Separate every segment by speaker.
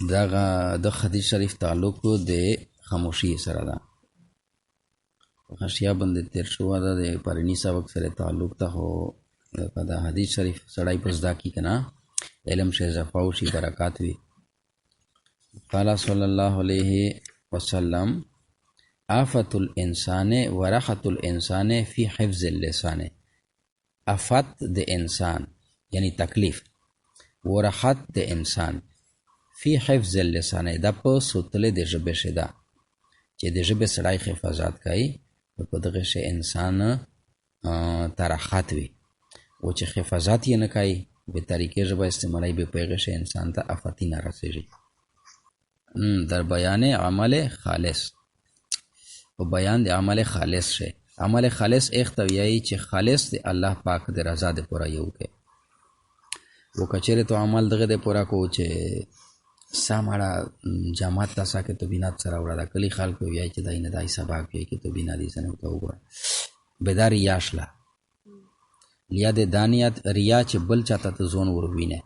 Speaker 1: دغه د حدیث شریف تعلق د خاموشي سره ده. غشیا باندې تیر شو ده د پرنی سبق سره تعلق ته هو دا حدیث شریف سړی پس دا کی کنا علم شه زفاو شي برکات وی. قال صلی الله علیه وسلم آفت الانسان ورحت الانسان فی حفظ اللسان. آفت د انسان یعنی تکلیف، ورحت د انسان فی حفظ اللسان دا په سوتل د ژبې شدا چې د ژبې سړی حفاظت کوي په دغه شی انسان ترحت وي، او چې حفاظت یې نه کوي به طریقې ژبه استعمالوي به پیغه شی انسان ته آفتی نه رسیږي. در بیان عمل خالص، په بیان د عمل خالص شي. عمل خالص اختویایی چې خالص د الله پاک د رضا د پورا یو کې و کچره تو عمل دغه د پورا کو چې سامړه جماعت تاسو کې تو بینات سره وړه کلی خلک ویای چې دای نه دای سبا کې کې تو بینا دي سنو ته وګوره بدار یاشلا لیا د دانیات ریا چې بل چاته ته زون وروینه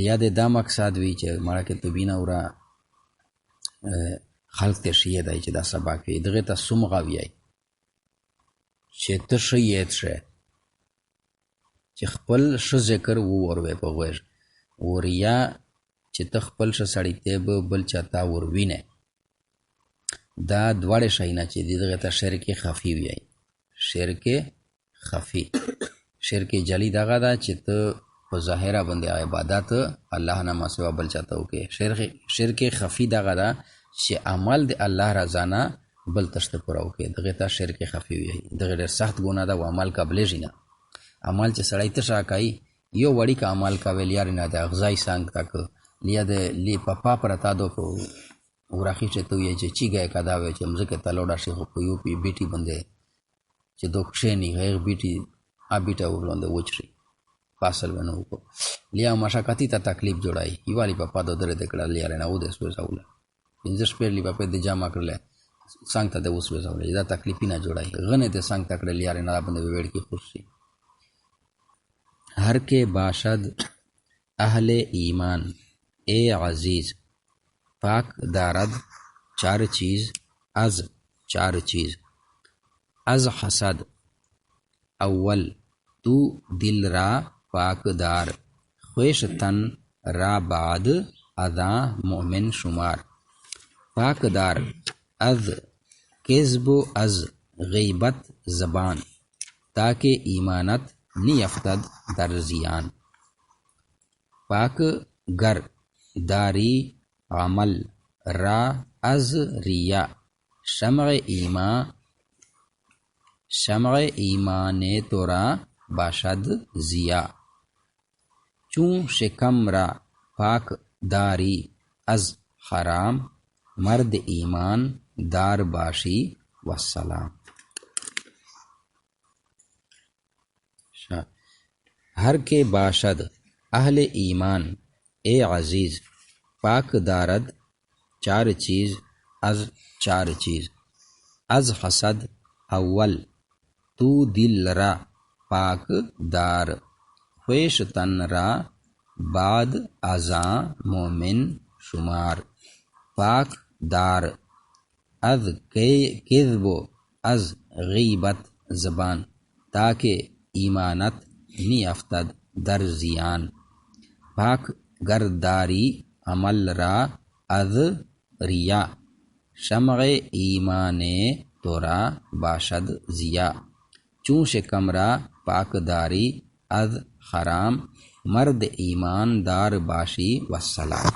Speaker 1: لیا د دا مقصد وی چې مړه کې تو بینا وړه خلق ته شي دای چې دا سبا کې دغه ته سمغه ویای چې ته شي چې خپل ش ذکر وروي په غوږ وریا چې ته خپل ش سړی ته بل چاته وروینه دا دواړه شینا چې دغه ته شرک خفی وی. شرک خفی، شرک جلی دغه دا چې ته په ظاهره باندې عبادت الله نه مسوا بل چاته وکي. شرک خفی دغه دا چې عمل د الله رضا نه بل تشته پورا وکي، دغه ته شرک خفی وی. دغه ډېر سخت ګناه ده او عمل قابل نه. عمل چې سړی ته شاکای یو وړي کا عمل کا ویلیار نه ده غزای څنګه تک لیا د لی پپا پرتا دو کو ورخی چې تو یې چې چیګه کدا وې چې مزه کې تلوډا شي خو یو پی بیٹی باندې چې دوکښې نه غیر بیٹی ا بیٹا ورلوند وچري پاسل ونه کو لیا مشاکتی ته تکلیف جوړای یوالي پپا دو درې دکړه لیا نه و د سو زاوله پنځه شپې لی په د جامه کړل څنګه ته د وسو زاوله دا تکلیف نه جوړای غنه د څنګه تکړه لیا نه باندې وړ کی خوشي. ہر کے باشد اہل ایمان اے عزیز پاک دارد چار چیز از چار چیز از حسد اول تو دل را پاک دار خویش تن را بعد اذا مؤمن شمار. پاک دار از کذب و از غیبت زبان تاکہ ایمانت نیفتد در زیان. پاک گر داری عمل را از ریا شمع ایمان تو را باشد زیا. چون شکم را پاک داری از حرام مرد ایمان دار باشی والسلام. ہر کے باشد اہل ایمان اے عزیز پاک دارد چار چیز از چار چیز از حسد اول تو دل را پاک دار خویش تن را بعد ازاں مومن شمار. پاک دار از کذب و از غیبت زبان تاکہ ایمانت نی افتد در زیان. پاک گرداری عمل را از ریا شمع ایمان تو را باشد زیا. چون شکم را پاک داری از حرام مرد ایمان دار باشی والسلام.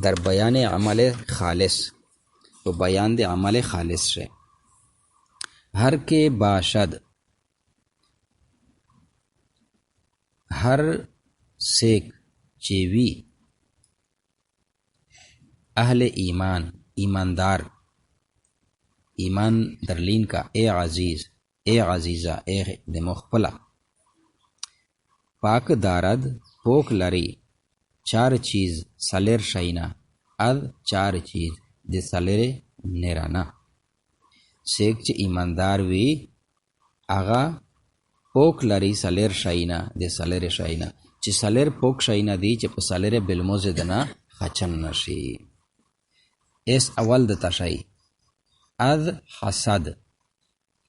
Speaker 1: در بیان عمل خالص و بیان د عمل خالص شه. ہر کے باشد ہر سیک چیوی اہل ایمان ایماندار ایمان درلین کا اے عزیز اے عزیزہ اے د مخبلا پاک دارد پوک لری چار چیز سلر شینا از چار چیز د سلر نیرانا. سیک چی ایماندار وی آغا پوک لري سلیر شاینا د سلیر شاینا چې سلیر پوک شاینا دی چې په سلیر بلموز دنا خچن نشي. اس اول د تشای از حسد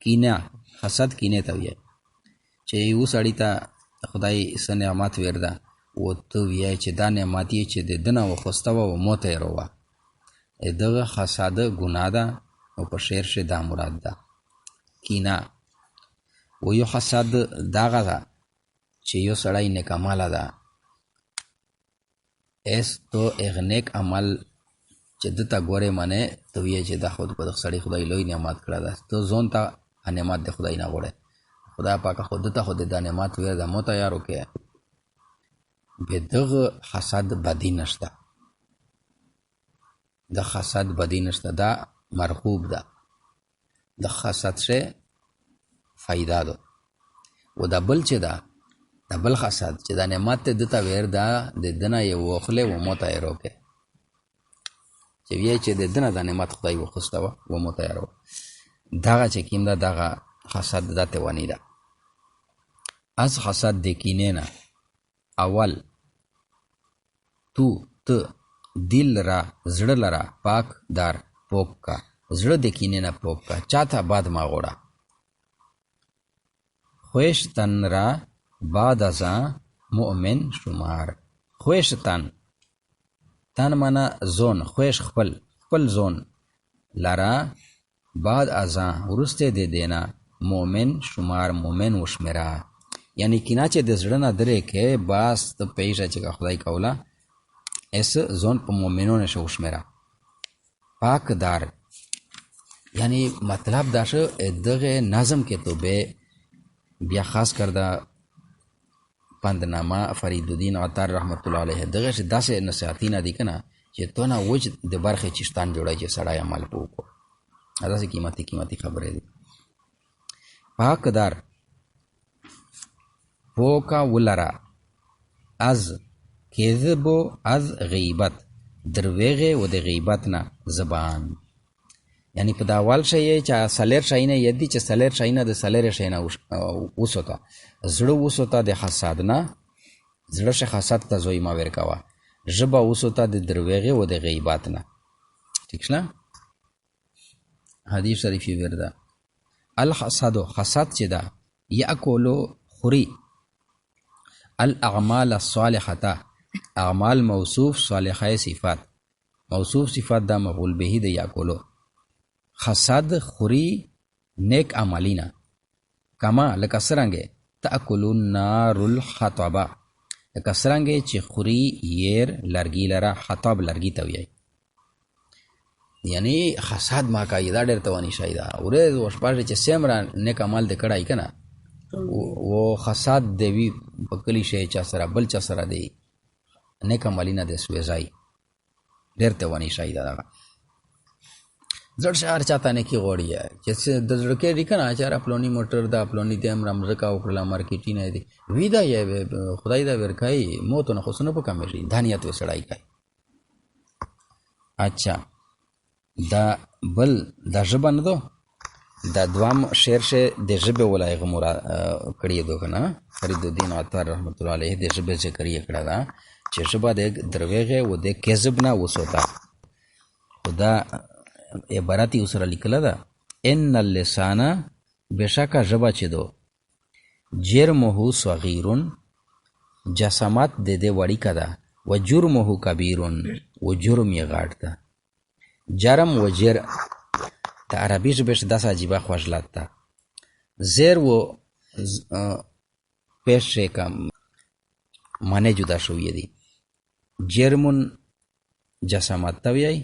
Speaker 1: کینه، حسد کینه ته وایي چې یو سړی ته خدای څه نعمت ورده او ته وایې چې دا نعمت یې چې د دنه وخوسته وه و موته یې روه، دغه حسد ګناه ده او په شعر کې دا مراد ده کینه. و یو حسد دغه ده چې یو سړی نیک عمله ده، اس تو اغ نیک عمل چې دته ګورې منې ته وایې چې دا خود په دغه سړی خدای لوی نعمت کړی ده، ته ځان ته نعمت د خدای نه غواړې، خدای پاکه خود ته خود دا نعمت ویر ده مو تیار وکړې. به دغه حسد بدی نشته، د حسد بدی نشته، دا مرغوب ده، د حسد شه فایده ده. و دا بل چې ده د بل حسد چې دا نعمت ته دته ویر ده د دنه یې وخلې و مو تیار وکړې، چې وایي چې د دنه دا نعمت خدای وخوسته وه و مو تیار وه، دغه چې کیم ده دغه حسد دا تیوانی ده. از حسد د کینې نه اول تو ته دل را زړه لره پاک دار پوک کا، زړه د کینې نه پوک کا، چاته باد ما غوړه. خویش تن را بعد ازا مؤمن شمار، خویش تن تن مانا زون، خویش خپل زون لرا بعد ازا ورسته د دینا مؤمن شمار، مؤمن وشمرا. یعنی کینا چې د زړه نه درې کې باس ته پیښه چې خدای کوله اس زون په مؤمنونو شو وشمرا. پاک دار یعنی مطلب دا شو دغه نظم کې تو به بیا خاص کردا پندنامه فریدالدین عطار رحمت الله علیه دغه داسې نصیحتونه دي کنه چې تو نه وج د برخه چشتان جوړای چې سړی عمل وکړو، دا سه قیمتي خبره دي. پاک دار پوکا ولرا از کذب و از غیبت، درویغه و د غیبت نه زبان. یعنی په داوال شي چې سلیر شي نه یدي چې سلیر شي نه د سلیر شي نه وسوتا زړه وسوتا د حسد نه، زړه شه حسد ته زوی ما ورکوا، ژبه وسوتا د درویغه و د غیبت نه. ٹھیک شنه حدیث شریف ورده الحسد حسد چې دا یاکلو خوري الاعمال الصالحه، اعمال موصوف صالحه صفات، موصوف صفات دا مفعول به د یاکلو. حسد خوري نیک عملینا کما لکه څرنګه تاکلون نار الحطب، لکه څرنګه چې خوري ير لرګي لره حطب لرګي ته وي. یعنی حسد ما قاعده ډېر توانی شایدا ورې وشپاږه چې سیمرا نیک عمل د کړای کنه و حسد دی په کلی شي چا سره بل چا سره دی نیک عملینا د سوځای ډېر توانی شایدا دا زړ شهر چاته نه کی غوړی چې د زړه کې ریکنه اچار خپلونی موټر دا خپلونی د امر امرکا او کړه مارکیټینګ نه دی ویدا یې خدای دا ورکای موت نه خصنه په کمې دانیت وسړای کای. اچھا دا بل دا ژبه نه دو دا دوام شعر شه د ژبه ولای غمورا کړی دو کنه فریدالدین عطار رحمت الله علیه د ژبه ذکر یې کړه دا چې ژبه د دروغه و د کذب نه وسوتا خدا عبارت اوسره لیکل ده ان اللسان بشکا ژبه چې دو جرمه صغیرون جسمت د دې وړی کده و جرمه کبیرون و جرم یې غاټ ده. جرم و جر د عربي ژبه څخه داسې عجیبه خوژلات ده. زیر و پېښه کم معنی جدا شوې دي. جرمون جسمت ته وایي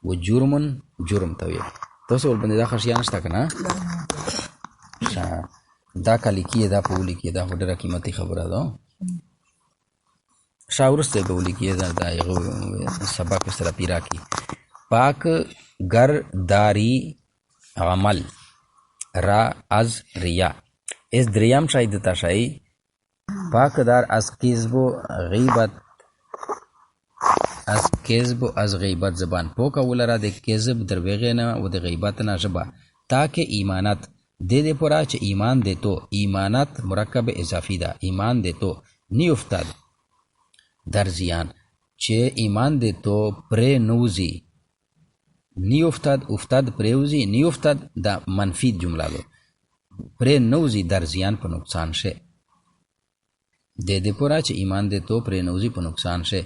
Speaker 1: و جرمون جرم ته وایي. تاسو ول باندې دا خشیا نشته کنه دا کلی کې دا په ولي کې دا ډېره قیمتي خبره ده. شاورسته په ولي کې دا یو سبق سره پیرا کی پاک گر داری عمل را از ریا اس دریم شاید تا شای پاک دار از کذب و غیبت از کذب و از غیبت زبان پوکا ولرا د کذب دروغه نه و د غیبت نه ژبه تاکه ایمانت دې دې پورا چې ایمان دې تو ایمانت مرکب اضافی ده ایمان دې تو نی افتاد در زیان چې ایمان دې تو پرې نوزي نی افتاد پریوزی نی افتاد دا منفی جمله ده پرې نوزي در زیان په نقصان شه دې پورا چې ایمان دې تو پرې نوزي په نقصان شه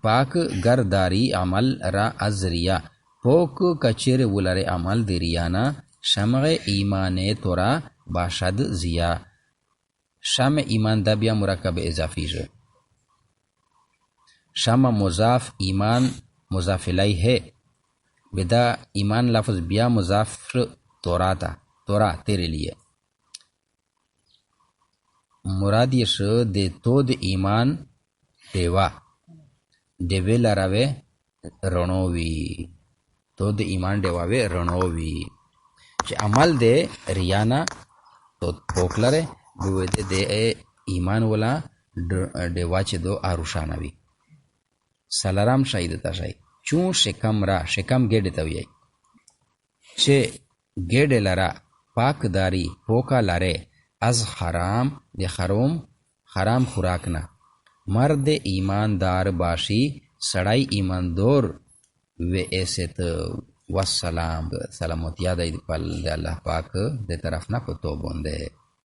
Speaker 1: پاک گرداری عمل را از ریا پوک کچیر ولر عمل دی ریانا شمع ایمان تورا باشد زیا شمع ایمان دا بیا مرکب اضافی شه شمع مضاف ایمان مضاف الیہ ہے بدا ایمان لفظ بیا مضاف تورا تا تورا تیرے لیے مراد یہ شو دے تو د ایمان دیوا دیوی لراوے رڼووي تو د ایمان دیواوے رڼووي چې عمل دے ریانا تو پوک لره دوی دے ایمان ولا دیوا چې دو آروشانوي سلرام شاید تا شای چون شکم را شکم گیډ ته وی چې گیډ لرا پاک داری پوکا لره از حرام د حرام خوراک نه مرد ایماندار باشی سړی ایماندور و ایست والسلام سلامتی د الله پاک د طرف نه پتو بونده